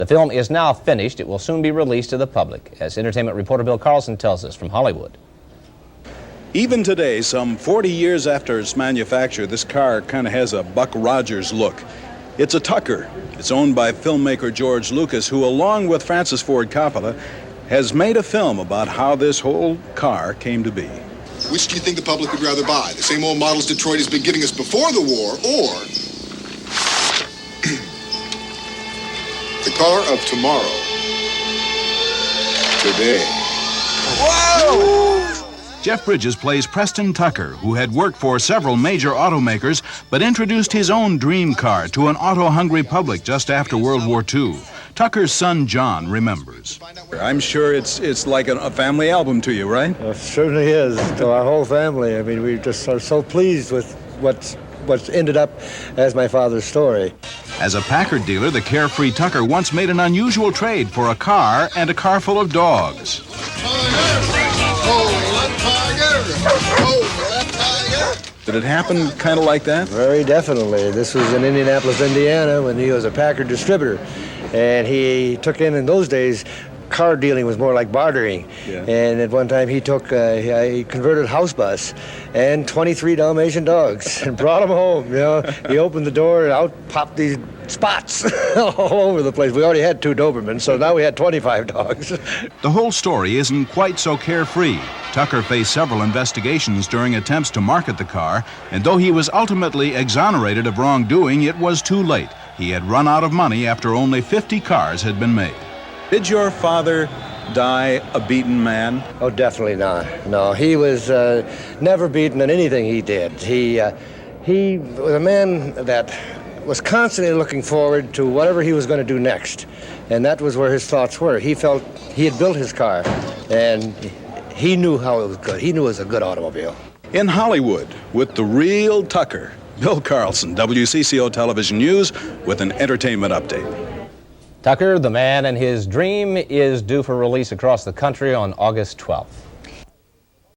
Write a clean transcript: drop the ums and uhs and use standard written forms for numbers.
The film is now finished. It will soon be released to the public, as entertainment reporter Bill Carlson tells us from Hollywood. Even today, some 40 years after its manufacture, this car kind of has a Buck Rogers look. It's a Tucker. It's owned by filmmaker George Lucas, who, along with Francis Ford Coppola, has made a film about how this whole car came to be. Which do you think the public would rather buy? The same old models Detroit has been giving us before the war, or the car of tomorrow, today? Whoa! Jeff Bridges plays Preston Tucker, who had worked for several major automakers, but introduced his own dream car to an auto-hungry public just after World War II. Tucker's son, John, remembers. I'm sure it's like a family album to you, right? It certainly is, to our whole family. I mean, we just are so pleased with what's ended up as my father's story. As a Packard dealer, the carefree Tucker once made an unusual trade for a car and a car full of dogs. Did it happen kind of like that? Very definitely. This was in Indianapolis, Indiana, when he was a Packard distributor. And he took in those days, car dealing was more like bartering. Yeah. And at one time he he converted house bus and 23 Dalmatian dogs and brought them home. You know, he opened the door and out popped these spots all over the place. We already had 2 Dobermans, so now we had 25 dogs. The whole story isn't quite so carefree. Tucker faced several investigations during attempts to market the car, and though he was ultimately exonerated of wrongdoing, it was too late. He had run out of money after only 50 cars had been made. Did your father die a beaten man? Oh, definitely not. No, he was never beaten in anything he did. He was a man that was constantly looking forward to whatever he was going to do next. And that was where his thoughts were. He felt he had built his car, and he knew how it was good. He knew it was a good automobile. In Hollywood, with the real Tucker, Bill Carlson, WCCO Television News, with an entertainment update. Tucker, the Man and His Dream, is due for release across the country on August 12th.